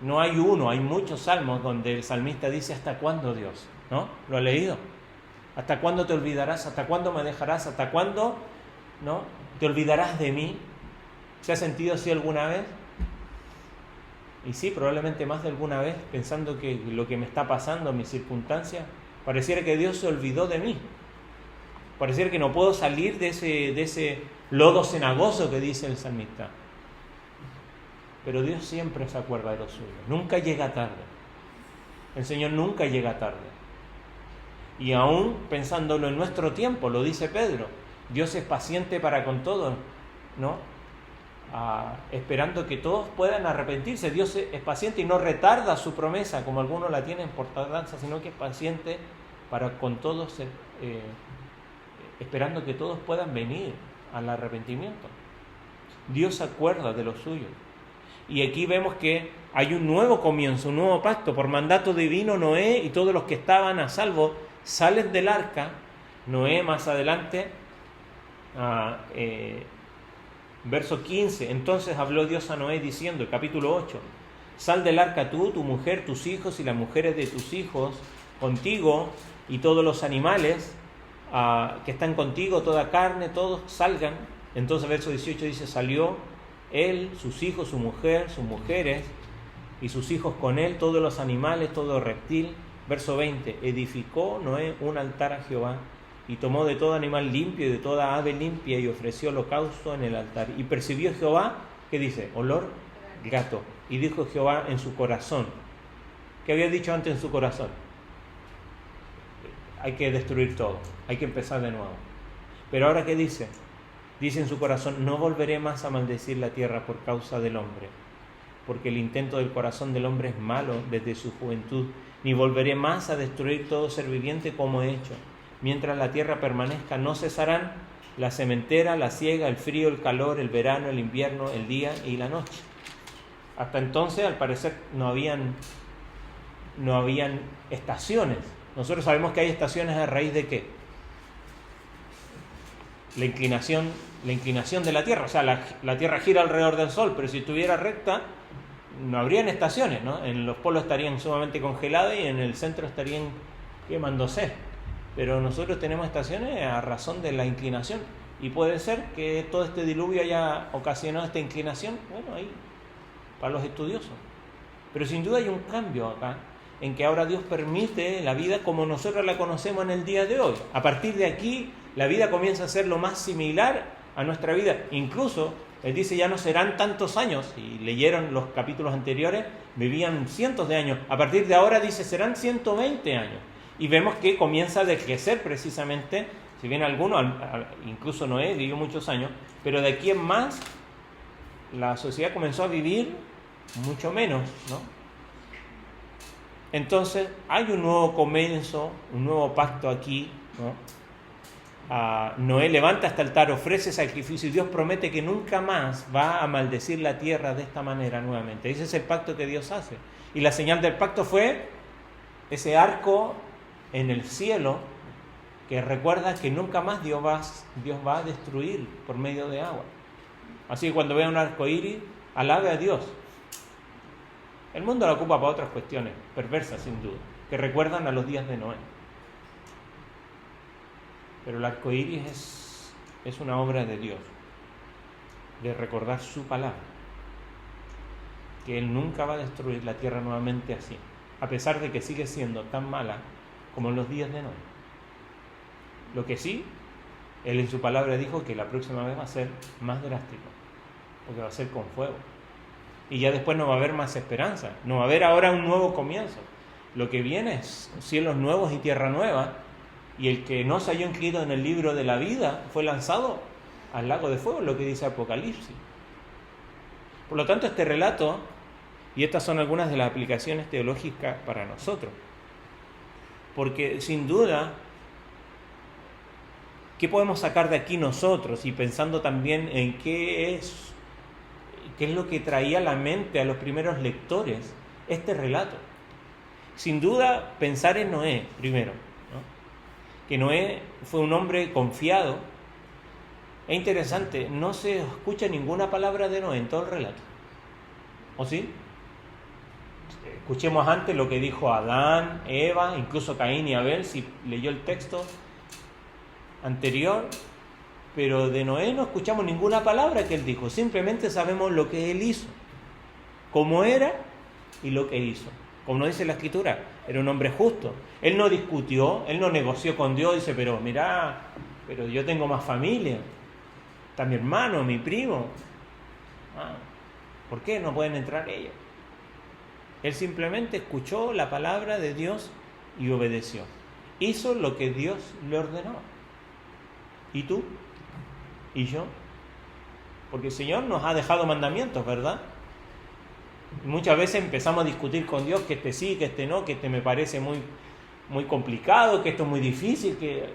No hay uno, hay muchos salmos donde el salmista dice, ¿hasta cuándo, Dios? ¿No? ¿Lo ha leído? ¿Hasta cuándo te olvidarás? ¿Hasta cuándo me dejarás? ¿Hasta cuándo, no, te olvidarás de mí? ¿Se ha sentido así alguna vez? Y sí, probablemente más de alguna vez, pensando que lo que me está pasando, mis circunstancias, pareciera que Dios se olvidó de mí. Pareciera que no puedo salir de ese lodo cenagoso que dice el salmista. Pero Dios siempre se acuerda de los suyos. Nunca llega tarde. El Señor nunca llega tarde. Y aún pensándolo en nuestro tiempo, lo dice Pedro, Dios es paciente para con todos, ¿no? Esperando que todos puedan arrepentirse. Dios es paciente y no retarda su promesa como algunos la tienen por tardanza, sino que es paciente para con todos, esperando que todos puedan venir al arrepentimiento. Dios se acuerda de los suyos. Y aquí vemos que hay un nuevo comienzo, un nuevo pacto. Por mandato divino, Noé y todos los que estaban a salvo salen del arca. Noé más adelante, verso 15, entonces habló Dios a Noé diciendo, capítulo 8, sal del arca tú, tu mujer, tus hijos y las mujeres de tus hijos contigo y todos los animales que están contigo, toda carne, todos salgan. Entonces verso 18 dice, salió él, sus hijos, su mujer, sus mujeres y sus hijos con él, todos los animales, todo reptil. Verso 20, edificó Noé un altar a Jehová y tomó de todo animal limpio y de toda ave limpia y ofreció holocausto en el altar. Y percibió Jehová, ¿qué dice? Olor grato. Y dijo Jehová en su corazón. ¿Qué había dicho antes en su corazón? Hay que destruir todo, hay que empezar de nuevo. Pero ahora ¿qué dice? Dice en su corazón, no volveré más a maldecir la tierra por causa del hombre, porque el intento del corazón del hombre es malo desde su juventud, ni volveré más a destruir todo ser viviente como he hecho. Mientras la tierra permanezca, no cesarán la sementera, la siega, el frío, el calor, el verano, el invierno, el día y la noche. Hasta entonces, al parecer, no habían estaciones. Nosotros sabemos que hay estaciones a raíz de ¿qué? La inclinación de la Tierra. O sea, la Tierra gira alrededor del Sol, pero si estuviera recta, no habrían estaciones, ¿no? En los polos estarían sumamente congelados y en el centro estarían quemándose. Pero nosotros tenemos estaciones a razón de la inclinación. Y puede ser que todo este diluvio haya ocasionado esta inclinación, bueno, ahí, para los estudiosos. Pero sin duda hay un cambio acá, en que ahora Dios permite la vida como nosotros la conocemos en el día de hoy. A partir de aquí, la vida comienza a ser lo más similar a nuestra vida. Incluso, Él dice, ya no serán tantos años. Si leyeron los capítulos anteriores, vivían cientos de años. A partir de ahora, dice, serán 120 años. Y vemos que comienza a decrecer precisamente, si bien algunos, incluso Noé vivió muchos años, pero de aquí en más, la sociedad comenzó a vivir mucho menos, ¿no? Entonces, hay un nuevo comienzo, un nuevo pacto aquí, ¿no? Noé levanta este altar, ofrece sacrificio y Dios promete que nunca más va a maldecir la tierra de esta manera nuevamente. Ese es el pacto que Dios hace. Y la señal del pacto fue ese arco en el cielo que recuerda que nunca más Dios va a destruir por medio de agua. Así que cuando vea un arco iris, alabe a Dios. El mundo lo ocupa para otras cuestiones perversas, sin duda, que recuerdan a los días de Noé. Pero el arco iris es una obra de Dios, de recordar su palabra, que Él nunca va a destruir la tierra nuevamente así, a pesar de que sigue siendo tan mala como en los días de Noé. Lo que sí, Él en su palabra dijo que la próxima vez va a ser más drástico, porque va a ser con fuego. Y ya después no va a haber más esperanza, no va a haber ahora un nuevo comienzo. Lo que viene es cielos nuevos y tierra nueva, y el que no se halló inscrito en el libro de la vida fue lanzado al lago de fuego, lo que dice Apocalipsis. Por lo tanto, este relato, y estas son algunas de las aplicaciones teológicas para nosotros, porque sin duda, ¿qué podemos sacar de aquí nosotros? Y pensando también en qué es lo que traía a la mente a los primeros lectores este relato. Sin duda, pensar en Noé primero, ¿no? Que Noé fue un hombre confiado. Es interesante, no se escucha ninguna palabra de Noé en todo el relato. ¿O sí? Escuchemos antes lo que dijo Adán, Eva, incluso Caín y Abel, si leyó el texto anterior. Pero de Noé no escuchamos ninguna palabra que él dijo, simplemente sabemos lo que él hizo, cómo era y lo que hizo. Como nos dice la Escritura, era un hombre justo. Él no discutió, él no negoció con Dios, dice, pero yo tengo más familia, está mi hermano, mi primo. ¿Por qué no pueden entrar ellos? Él simplemente escuchó la palabra de Dios y obedeció. Hizo lo que Dios le ordenó. ¿Y tú? ¿Y yo? Porque el Señor nos ha dejado mandamientos, ¿verdad? Y muchas veces empezamos a discutir con Dios que este sí, que este no, que este me parece muy, muy complicado, que esto es muy difícil, que...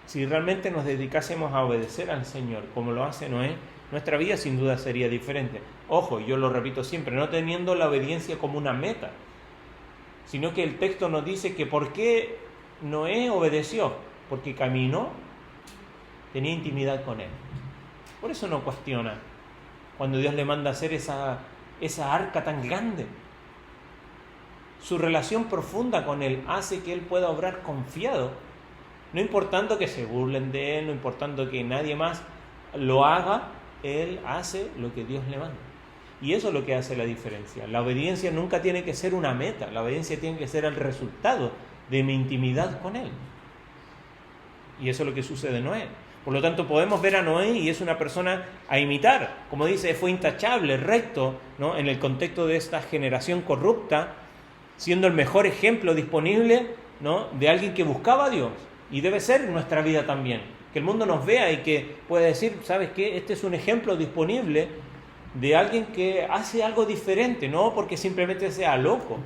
Si realmente nos dedicásemos a obedecer al Señor como lo hace Noé, nuestra vida sin duda sería diferente. Ojo, yo lo repito siempre, no teniendo la obediencia como una meta, sino que el texto nos dice que ¿por qué Noé obedeció? Porque caminó, tenía intimidad con Él. Por eso no cuestiona cuando Dios le manda a hacer esa arca tan grande. Su relación profunda con Él hace que Él pueda obrar confiado, no importando que se burlen de Él, no importando que nadie más lo haga, Él hace lo que Dios le manda. Y eso es lo que hace la diferencia. La obediencia nunca tiene que ser una meta, la obediencia tiene que ser el resultado de mi intimidad con Él. Y eso es lo que sucede en Noé. Por lo tanto, podemos ver a Noé y es una persona a imitar. Como dice, fue intachable, recto, ¿no? En el contexto de esta generación corrupta, siendo el mejor ejemplo disponible, ¿no? De alguien que buscaba a Dios. Y debe ser nuestra vida también. Que el mundo nos vea y que pueda decir, ¿sabes qué? Este es un ejemplo disponible de alguien que hace algo diferente, no porque simplemente sea loco,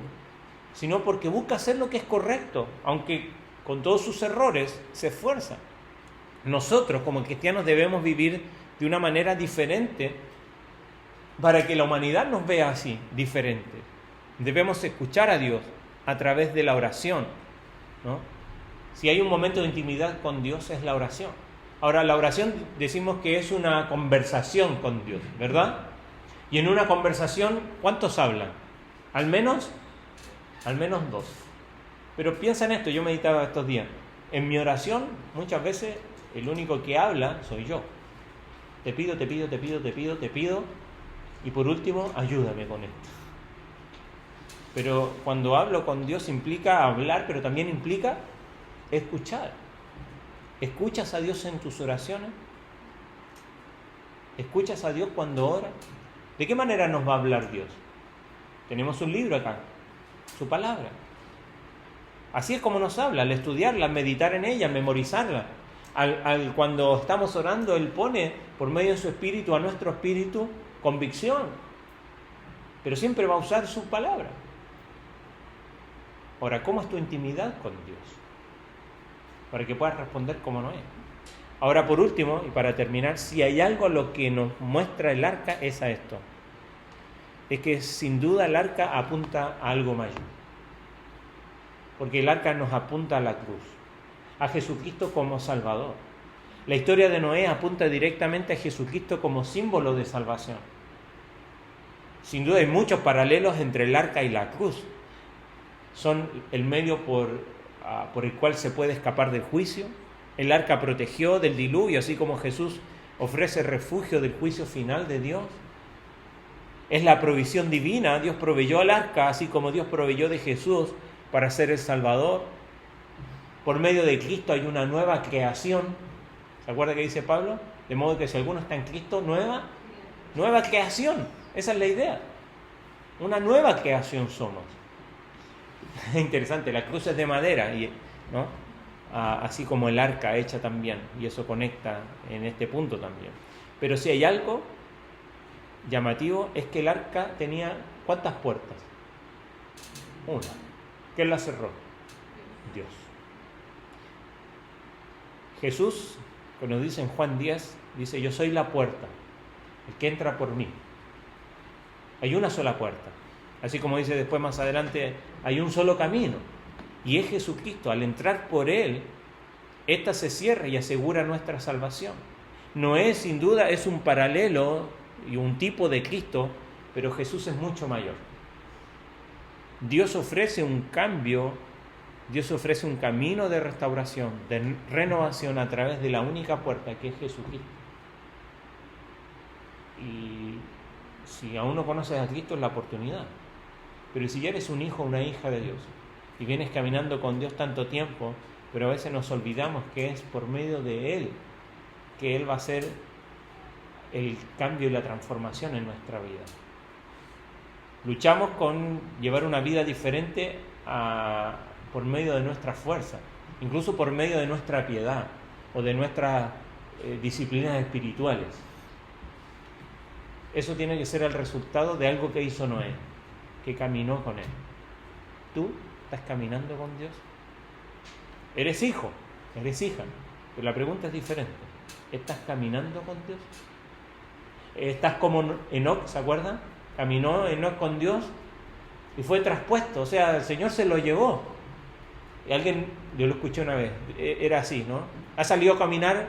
sino porque busca hacer lo que es correcto, aunque con todos sus errores se esfuerza. Nosotros como cristianos debemos vivir de una manera diferente para que la humanidad nos vea así, diferente. Debemos escuchar a Dios a través de la oración, ¿no? Si hay un momento de intimidad con Dios es la oración. Ahora, la oración decimos que es una conversación con Dios, ¿verdad? Y en una conversación, ¿cuántos hablan? Al menos 2. Pero piensa en esto, yo meditaba estos días. En mi oración, muchas veces, el único que habla soy yo. Te pido, y por último, ayúdame con esto. Pero cuando hablo con Dios implica hablar, pero también implica escuchar. ¿Escuchas a Dios en tus oraciones? ¿Escuchas a Dios cuando oras? ¿De qué manera nos va a hablar Dios? Tenemos un libro acá, su palabra. Así es como nos habla, al estudiarla, meditar en ella, memorizarla. Cuando estamos orando, Él pone por medio de su espíritu a nuestro espíritu convicción. Pero siempre va a usar su palabra. Ahora, ¿cómo es tu intimidad con Dios? Para que puedas responder como no es. Ahora, por último, y para terminar, si hay algo a lo que nos muestra el arca, es a esto. Es que sin duda el arca apunta a algo mayor. Porque el arca nos apunta a la cruz, a Jesucristo como Salvador. La historia de Noé apunta directamente a Jesucristo como símbolo de salvación. Sin duda hay muchos paralelos entre el arca y la cruz. Son el medio por el cual se puede escapar del juicio. El arca protegió del diluvio, así como Jesús ofrece refugio del juicio final de Dios. Es la provisión divina. Dios proveyó al arca, así como Dios proveyó de Jesús para ser el Salvador. Por medio de Cristo hay una nueva creación. ¿Se acuerda que dice Pablo? De modo que si alguno está en Cristo, nueva creación. Esa es la idea. Una nueva creación somos. Interesante, la cruz es de madera, ¿no? Así como el arca hecha también, y eso conecta en este punto también. Pero si hay algo llamativo es que el arca tenía ¿cuántas puertas? Una. ¿Quién la cerró? Dios. Jesús, cuando dice en Juan 10, dice: yo soy la puerta, el que entra por mí. Hay una sola puerta. Así como dice después más adelante, hay un solo camino. Y es Jesucristo. Al entrar por Él, esta se cierra y asegura nuestra salvación. Noé sin duda es un paralelo y un tipo de Cristo, pero Jesús es mucho mayor. Dios ofrece un cambio, Dios ofrece un camino de restauración, de renovación a través de la única puerta que es Jesucristo. Y si aún no conoces a Cristo es la oportunidad. Pero si ya eres un hijo o una hija de Dios y vienes caminando con Dios tanto tiempo, pero a veces nos olvidamos que es por medio de Él que Él va a hacer el cambio y la transformación en nuestra vida. Luchamos con llevar una vida diferente por medio de nuestra fuerza, incluso por medio de nuestra piedad o de nuestras disciplinas espirituales. Eso tiene que ser el resultado de algo que hizo Noé, que caminó con Él. ¿Tú estás caminando con Dios? Eres hijo, eres hija, pero la pregunta es diferente. ¿Estás caminando con Dios? ¿Estás como Enoc, ¿se acuerdan? Caminó Enoc con Dios y fue traspuesto, o sea, el Señor se lo llevó. Y alguien, yo lo escuché una vez, era así, ¿no? Ha salido a caminar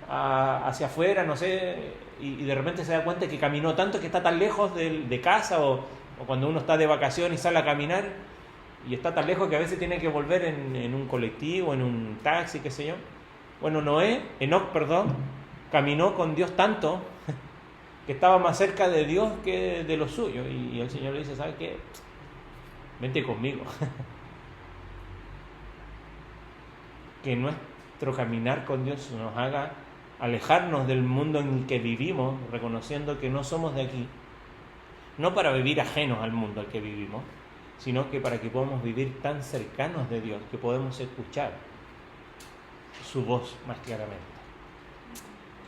hacia afuera, no sé, y de repente se da cuenta que caminó tanto que está tan lejos de casa, o cuando uno está de vacaciones y sale a caminar y está tan lejos que a veces tiene que volver en un colectivo, en un taxi, qué sé yo. Bueno, Enoc, caminó con Dios tanto que estaba más cerca de Dios que de lo suyo, y el Señor le dice: ¿sabes qué? Vente conmigo. Que nuestro caminar con Dios nos haga alejarnos del mundo en el que vivimos, reconociendo que no somos de aquí, no para vivir ajenos al mundo al que vivimos, sino que para que podamos vivir tan cercanos de Dios que podemos escuchar su voz más claramente.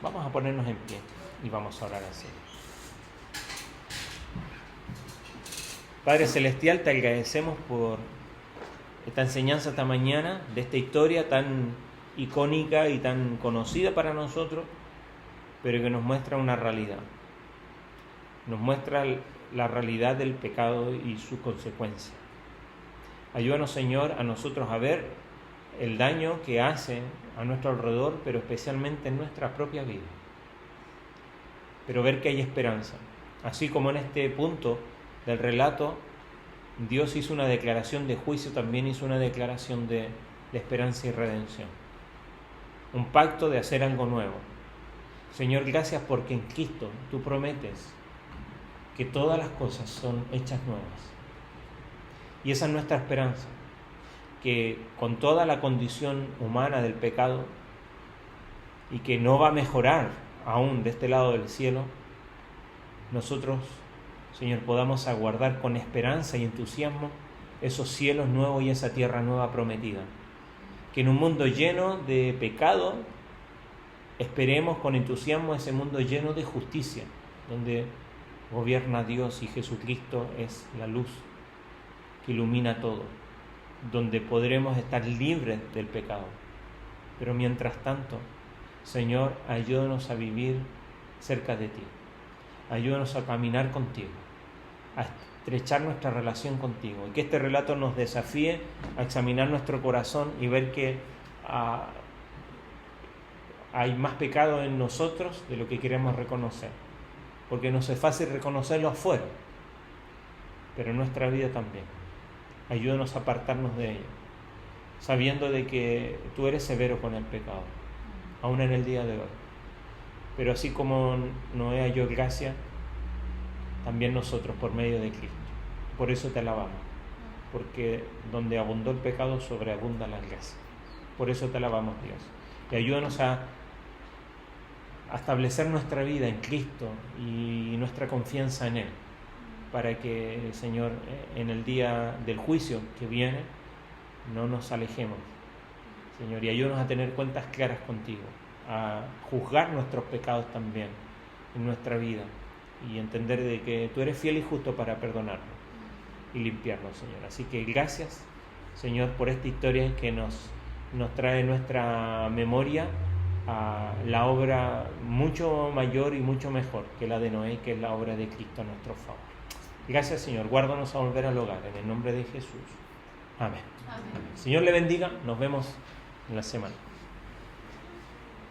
Vamos a ponernos en pie y vamos a orar así. Padre Celestial, te agradecemos por esta enseñanza esta mañana, de esta historia tan icónica y tan conocida para nosotros, pero que nos muestra una realidad. Nos muestra la realidad del pecado y su consecuencia. Ayúdanos, Señor, a nosotros a ver el daño que hace a nuestro alrededor, pero especialmente en nuestra propia vida. Pero ver que hay esperanza. Así como en este punto del relato, Dios hizo una declaración de juicio, también hizo una declaración de esperanza y redención. Un pacto de hacer algo nuevo. Señor, gracias porque en Cristo tú prometes que todas las cosas son hechas nuevas. Y esa es nuestra esperanza, que con toda la condición humana del pecado, y que no va a mejorar aún de este lado del cielo, nosotros, Señor, podamos aguardar con esperanza y entusiasmo esos cielos nuevos y esa tierra nueva prometida. Que en un mundo lleno de pecado, esperemos con entusiasmo ese mundo lleno de justicia, donde gobierna Dios y Jesucristo es la luz que ilumina todo, donde podremos estar libres del pecado. Pero mientras tanto, Señor, ayúdanos a vivir cerca de ti. Ayúdanos a caminar contigo, a estrechar nuestra relación contigo, y que este relato nos desafíe a examinar nuestro corazón y ver que hay más pecado en nosotros de lo que queremos reconocer, porque nos es fácil reconocerlo afuera, pero en nuestra vida también. Ayúdanos a apartarnos de ello, sabiendo de que tú eres severo con el pecado, aún en el día de hoy. Pero así como Noé halló gracia, también nosotros por medio de Cristo. Por eso te alabamos, porque donde abundó el pecado, sobreabunda la gracia. Por eso te alabamos, Dios. Y ayúdanos a establecer nuestra vida en Cristo y nuestra confianza en Él, para que, Señor, en el día del juicio que viene, no nos alejemos, Señor, y ayúdanos a tener cuentas claras contigo, a juzgar nuestros pecados también en nuestra vida y entender de que tú eres fiel y justo para perdonarnos y limpiarnos, Señor. Así que gracias, Señor, por esta historia que nos trae nuestra memoria a la obra mucho mayor y mucho mejor que la de Noé, que es la obra de Cristo a nuestro favor. Gracias, Señor. Guárdanos a volver al hogar en el nombre de Jesús. Amén. Amén. Señor le bendiga. Nos vemos en la semana.